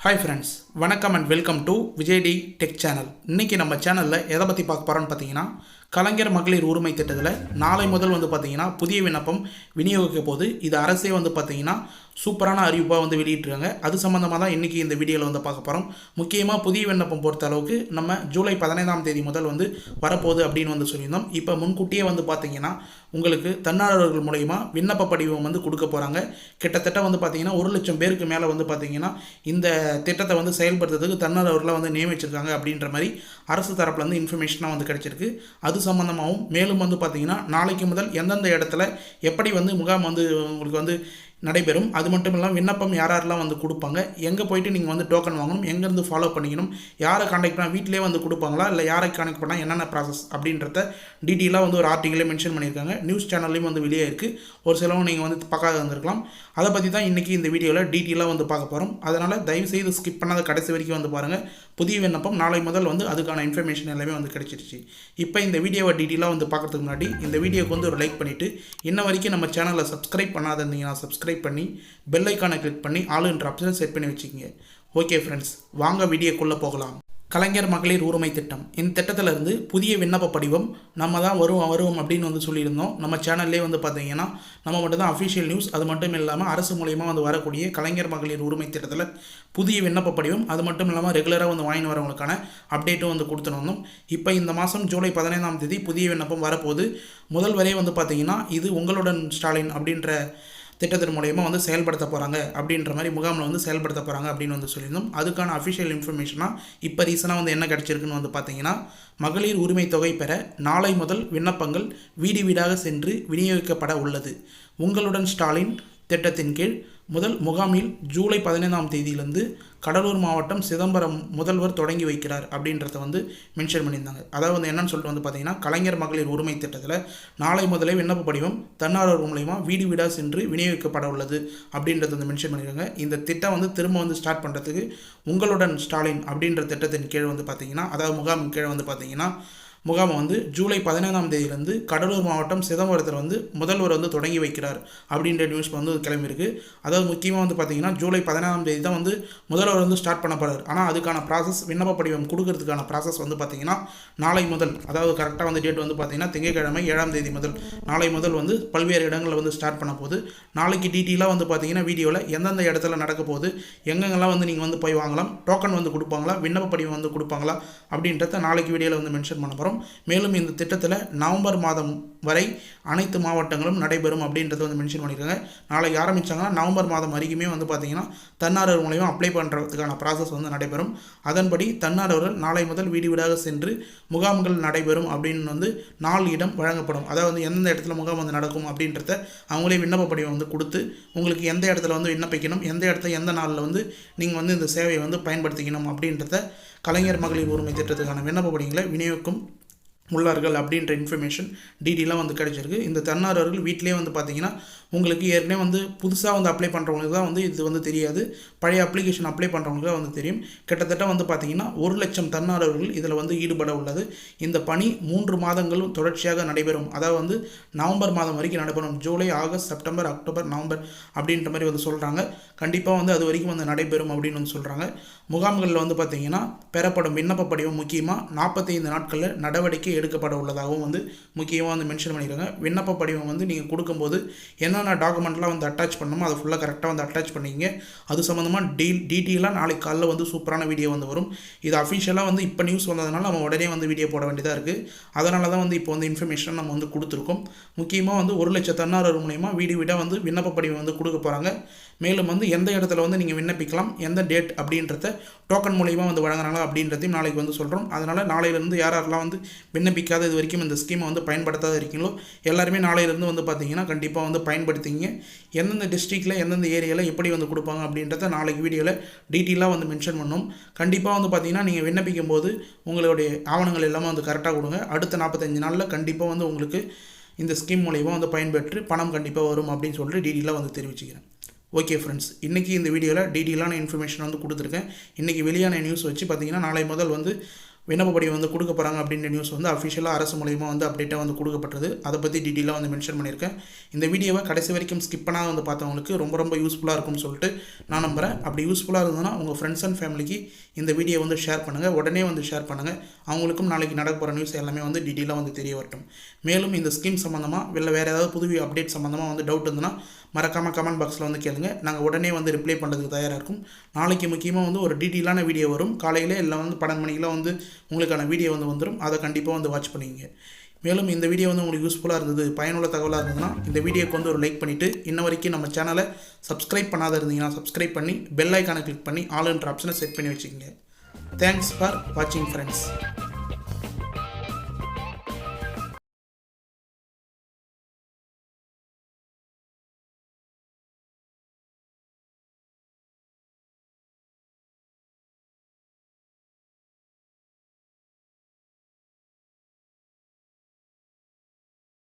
Hi friends, வணக்கம் and welcome to விஜய்டி tech channel. இன்றைக்கி நம்ம சேனலில் எதை பற்றி பார்க்க போகிறோன்னு பார்த்தீங்கன்னா, கலைஞர் மகளிர் உரிமை திட்டத்தில் நாளை முதல் பார்த்தீங்கன்னா புதிய விண்ணப்பம் விநியோகிக்க போது இது அரசே பார்த்தீங்கன்னா சூப்பரான அறிவிப்பாக வெளியிட்டிருக்காங்க. அது சம்மந்தமாக தான் இன்றைக்கி இந்த வீடியோவில் பார்க்க போகிறோம். முக்கியமாக புதிய விண்ணப்பம் பொறுத்த அளவுக்கு நம்ம ஜூலை 15ஆம் தேதி முதல் வரப்போகுது அப்படின்னு சொல்லியிருந்தோம். இப்போ முன்கூட்டியே பார்த்தீங்கன்னா உங்களுக்கு தன்னார்வலர்கள் மூலயமா விண்ணப்ப படிவம் கொடுக்க போகிறாங்க. கிட்டத்தட்ட பார்த்தீங்கன்னா 1 லட்சம் பேருக்கு மேலே பார்த்தீங்கன்னா இந்த திட்டத்தை செயல்படுத்துறதுக்கு தன்னார்வலர்களை நியமிச்சிருக்காங்க அப்படின்ற மாதிரி அரசு தரப்புலேருந்து இன்ஃபர்மேஷனாக கிடைச்சிருக்கு. அது சம்மந்தமாகவும் மேலும் பார்த்தீங்கன்னா நாளைக்கு முதல் எந்தெந்த இடத்துல எப்படி முகாம் உங்களுக்கு நடைபெறும். அது மட்டும் இல்லாமல் விண்ணப்பம் யாரெல்லாம் கொடுப்பாங்க, எங்கே போய்ட்டு நீங்கள் டோக்கன் வாங்கணும், எங்கேருந்து ஃபாலோ பண்ணிக்கணும், யாரை கான்டாக்ட் பண்ணால் வீட்டிலே கொடுப்பாங்களா இல்லை யாரை கான்டாக்ட் பண்ணால் என்னென்ன ப்ராசஸ் அப்படின்றத டீட்டெயிலாக ஒரு ஆர்டிகிளே மென்ஷன் பண்ணியிருக்காங்க. நியூஸ் சேனல்லையும் வெளியே இருக்குது. ஒரு சிலவும் நீங்கள் பார்க்காத வந்திருக்கலாம். அதை பற்றி தான் இன்றைக்கி இந்த வீடியோவில் டீட்டெயிலாக பார்க்க போகிறோம். அதனால் தயவுசெய்து ஸ்கிப் பண்ணாத கடைசி வரைக்கும் பாருங்கள். புதிய விண்ணப்பம் நாளை முதல் அதுக்கான இன்ஃபர்மேஷன் எல்லாமே கிடைச்சிருச்சு. இப்போ இந்த வீடியோவை டீட்டெயிலாக பார்க்குறதுக்கு முன்னாடி இந்த வீடியோக்கு ஒரு லைக் பண்ணிவிட்டு இன்ன வரைக்கும் நம்ம சேனலை சப்ஸ்கிரைப் பண்ணாத இருந்தீங்கன்னா சப்ஸ்கிரைப் பண்ணி பெல் ஐக்கானை கிளிக் பண்ணி ஆல்ன்ற ஆப்ஷனை செட் பண்ணி வச்சுக்கோங்க. ஓகே ஃப்ரெண்ட்ஸ், வாங்க வீடியோக்குள்ளே போகலாம். கலைஞர் மகளிர் உரிமை திட்டம், இந்த திட்டத்திலிருந்து புதிய விண்ணப்ப படிவம் நம்ம தான் வரும் அப்படின்னு சொல்லியிருந்தோம். நம்ம சேனல்லே பார்த்தீங்கன்னா நம்ம மட்டும் தான் அஃபிஷியல் நியூஸ். அது மட்டும் இல்லாமல் அரசு மூலயமா வரக்கூடிய கலைஞர் மகளிர் உரிமை திட்டத்தில் புதிய விண்ணப்ப படிவம், அது மட்டும் இல்லாமல் ரெகுலராக வாங்கி வரவங்களுக்கான அப்டேட்டும் கொடுத்துட்டு வந்தோம். இப்போ இந்த மாதம் ஜூலை 15ஆம் தேதி புதிய விண்ணப்பம் வரப்போது. முதல் வரை பார்த்தீங்கன்னா இது உங்களுடன் ஸ்டாலின் அப்படின்ற திட்டத்தின் மூலயமா செயல்படுத்த போகிறாங்க அப்படின்ற மாதிரி முகாமில் செயல்படுத்த போகிறாங்க அப்படின்னு சொல்லியிருந்தோம். அதுக்கான அஃபிஷியல் இன்ஃபர்மேஷனாக இப்போ ரீசனாக என்ன கிடச்சிருக்குன்னு பார்த்தீங்கன்னா, மகளிர் உரிமை தொகை பெற நாளை முதல் விண்ணப்பங்கள் வீடு வீடாக சென்று விநியோகிக்கப்பட உள்ளது. உங்களுடன் ஸ்டாலின் திட்டத்தின் கீழ் முதல் முகாமில் ஜூலை 15ஆம் தேதியிலிருந்து கடலூர் மாவட்டம் சிதம்பரம் முதல்வர் தொடங்கி வைக்கிறார் அப்படின்றத மென்ஷன் பண்ணியிருந்தாங்க. அதாவது என்னன்னு சொல்லிட்டு பார்த்தீங்கன்னா, கலைஞர் மகளிர் உரிமை திட்டத்தில் நாளை முதலே விண்ணப்ப படிவம் தன்னார்வலர் மூலயமா வீடு வீடாக சென்று விநியோகிக்கப்பட உள்ளது அப்படின்றத மென்ஷன் பண்ணியிருக்காங்க. இந்த திட்டம் திரும்ப ஸ்டார்ட் பண்ணுறதுக்கு உங்களுடன் ஸ்டாலின் அப்படின்ற திட்டத்தின் கீழ் பார்த்தீங்கன்னா, அதாவது முகாமின் கீழே பார்த்தீங்கன்னா முகாமை ஜூலை 15ஆம் தேதியிலிருந்து கடலூர் மாவட்டம் சிதம்பரத்தில் முதல்வர் தொடங்கி வைக்கிறார் அப்படின்ற நியூஸ் கிளம்பியிருக்கு. அதாவது முக்கியமாக பார்த்தீங்கன்னா ஜூலை 15ஆம் தேதி தான் முதல்வர் ஸ்டார்ட் பண்ண போகிறார். ஆனால் அதுக்கான ப்ராசஸ் விண்ணப்ப படிவம் கொடுக்கறதுக்கான ப்ராசஸ் பார்த்தீங்கன்னா நாளை முதல், அதாவது கரெக்டாக டேட் பார்த்தீங்கன்னா திங்கட்கிழமை 7ஆம் தேதி முதல் நாளை முதல் பல்வேறு இடங்களில் ஸ்டார்ட் பண்ண போகுது. நாளைக்கு டீட்டெயிலாக பார்த்தீங்கன்னா வீடியோவில் எந்தெந்த இடத்துல நடக்க போகுது, எங்கெங்கெல்லாம் நீங்கள் போய் வாங்கலாம், டோக்கன் கொடுப்பாங்களா, விண்ணப்ப படிவம் கொடுப்பாங்களா அப்படின்றத நாளைக்கு வீடியோவில் மென்ஷன் பண்ண போகிறோம். மேலும் இந்த திட்டத்தில் நவம்பர் மாதம் வரை அனைத்து மாவட்டங்களும் நடைபெறும் அப்படின்றத மென்ஷன் பண்ணியிருக்காங்க. நாளைக்கு ஆரம்பித்தாங்கன்னா நவம்பர் மாதம் வரைக்குமே பார்த்தீங்கன்னா தன்னார்வலர் மூலமாக அப்ளை பண்ணுறதுக்கான ப்ராசஸ் நடைபெறும். அதன்படி தன்னார்வலர்கள் நாளை முதல் வீடு வீடாக சென்று முகாம்கள் நடைபெறும் அப்படின்னு 4 இடம் வழங்கப்படும். அதாவது எந்தெந்த இடத்துல முகாம் நடக்கும் அப்படின்றத அவங்களே விண்ணப்ப படிவம் கொடுத்து உங்களுக்கு எந்த இடத்துல விண்ணப்பிக்கணும், எந்த இடத்துல எந்த நாளில் நீங்கள் இந்த சேவையை பயன்படுத்திக்கணும் அப்படின்றத கலைஞர் மகளிர் உரிமை திட்டத்துக்கான விண்ணப்ப படிவங்களை விநியோகிக்கும் உள்ளார்கள் அப்படின்ற இன்ஃபர்மேஷன் டீட்டெயிலாக கிடைச்சிருக்கு. இந்த தன்னார்வலர்கள் வீட்டிலே பார்த்தீங்கன்னா உங்களுக்கு ஏற்கனவே புதுசாக அப்ளை பண்ணுறவங்களுக்கு தான் இது தெரியாது. பழைய அப்ளிகேஷன் அப்ளை பண்ணுறவங்களுக்கு தான் தெரியும். கிட்டத்தட்ட பார்த்தீங்கன்னா 1 லட்சம் தன்னார்வலர்கள் இதில் ஈடுபட உள்ளது. இந்த பணி 3 மாதங்களும் தொடர்ச்சியாக நடைபெறும். அதாவது நவம்பர் மாதம் வரைக்கும் நடைபெறும். July, August, September, October, November அப்படின்ற மாதிரி சொல்கிறாங்க. கண்டிப்பாக அது வரைக்கும் நடைபெறும் அப்படின்னு சொல்கிறாங்க. முகாம்களில் பார்த்தீங்கன்னா பெறப்படும் விண்ணப்ப படிவம் முக்கியமாக 45 நாட்களில் நடவடிக்கை எடுக்கப்பட உள்ளதாகவும் முக்கியமாக மென்ஷன் பண்ணியிருக்காங்க. விண்ணப்ப படிவம் நீங்கள் கொடுக்கும்போது என்னென்ன டாக்குமெண்ட்லாம் அட்டாச் பண்ணணுமோ அதை ஃபுல்லாக கரெக்டாக அட்டாச் பண்ணிங்க. அது சம்மந்தமாக டீட்டெயிலாக நாளைக்கு காலைல சூப்பரான வீடியோ வரும். இது அஃபிஷியலாக இப்போ நியூஸ் வந்ததுனால நம்ம உடனே வீடியோ போட வேண்டியதாக இருக்குது. அதனால தான் இப்போ இன்ஃபர்மேஷன் நம்ம கொடுத்துருக்கோம். முக்கியமாக 1 லட்சம் தன்னார்வலர் மூலயமா வீடு வீடாக விண்ணப்ப படிவம் கொடுக்க போகிறாங்க. மேலும் எந்த இடத்துல நீங்கள் விண்ணப்பிக்கலாம், எந்த டேட் அப்படின்றத டோக்கன் மூலயமா வழங்குறாங்க அப்படின்றதையும் நாளைக்கு சொல்கிறோம். அதனால் நாளையிலேருந்து யாரெல்லாம் விண்ணப்பிக்காத இது வரைக்கும் இந்த ஸ்கீமை பயன்படுத்தாத இருக்கீங்களோ எல்லாருமே நாளையிலேருந்து பார்த்தீங்கன்னா கண்டிப்பாக பயன்படுத்திங்க. எந்தெந்த டிஸ்ட்ரிக்டில் எந்தெந்த ஏரியாவில் எப்படி கொடுப்பாங்க அப்படின்றத நாளைக்கு வீடியோவில் டீட்டெயிலாக மென்ஷன் பண்ணோம். கண்டிப்பாக பார்த்தீங்கன்னா நீங்கள் விண்ணப்பிக்கும் போது உங்களுடைய ஆவணங்கள் எல்லாமே கரெக்டாக கொடுங்க. அடுத்த 45 நாளில் கண்டிப்பாக உங்களுக்கு இந்த ஸ்கீம் மூலயமா பயன்பெற்று பணம் கண்டிப்பாக வரும் அப்படின்னு சொல்லிட்டு டீட்டெயிலாக தெரிவிச்சுக்கிறேன். ஓகே ஃப்ரெண்ட்ஸ், இன்றைக்கி இந்த வீடியோவில் டீட்டெயிலான இன்ஃபர்மேஷன் கொடுத்துருக்கேன். இன்றைக்கி வெளியான நியூஸ் வச்சு பார்த்தீங்கன்னா நாளை முதல் விண்ணப்ப படிவம் வந்து கொடுக்க போகிறாங்க அப்படின்ற நியூஸ் வந்து அஃபிஷியலாக அரசு மூலயமா வந்து அப்டேட்டாக வந்து கொடுக்கப்பட்டது. அதை பற்றி டீட்டெயிலாக வந்து மென்ஷன் பண்ணியிருக்கேன். இந்த வீடியோவை கடைசி வரைக்கும் ஸ்கிப் பண்ணாத வந்து பார்த்தவங்களுக்கு ரொம்ப யூஸ்ஃபுல்லாக இருக்கும்னு சொல்லிட்டு நான் நம்புகிறேன். அப்படி யூஸ்ஃபுல்லாக இருந்ததுன்னா உங்கள் ஃப்ரெண்ட்ஸ் அண்ட் ஃபேமிலிக்கு இந்த வீடியோ வந்து ஷேர் பண்ணுங்கள். உடனே வந்து ஷேர் பண்ணுங்கள். அவங்களுக்கும் நாளைக்கு நடக்க போகிற நியூஸ் எல்லாமே வந்து டீட்டெயிலாக வந்து தெரிய வரட்டும். மேலும் இந்த ஸ்கீம் சம்மந்தமாக வேறு ஏதாவது புது அப்டேட் சம்மந்தமாக வந்து டவுட் இருந்ததுன்னா மறக்காமல் கமெண்ட் பாக்ஸில் வந்து கேளுங்க. நாங்கள் உடனே வந்து ரிப்ளை பண்ணுறதுக்கு தயாராக இருக்கும். நாளைக்கு முக்கியமாக வந்து ஒரு டீட்டெயிலான வீடியோ வரும். காலையில் இல்லை வந்து 12 மணிக்கெலாம் வந்து உங்களுக்கான வீடியோ வந்து வந்துடும். அதை கண்டிப்பாக வந்து வாட்ச் பண்ணிங்க. மேலும் இந்த வீடியோ வந்து உங்களுக்கு யூஸ்ஃபுல்லாக இருந்தது, பயனுள்ள தகவலாக இருந்ததுன்னா இந்த வீடியோக்கு வந்து ஒரு லைக் பண்ணிவிட்டு இன்ன வரைக்கும் நம்ம சேனலை சப்ஸ்கிரைப் பண்ணாத இருந்தீங்கன்னா சப்ஸ்கிரைப் பண்ணி பெல் ஐக்கானை கிளிக் பண்ணி ஆல் என்ற ஆப்ஷனை செட் பண்ணி வச்சுக்கோங்க. தேங்க்ஸ் ஃபார் வாட்சிங் ஃப்ரெண்ட்ஸ்.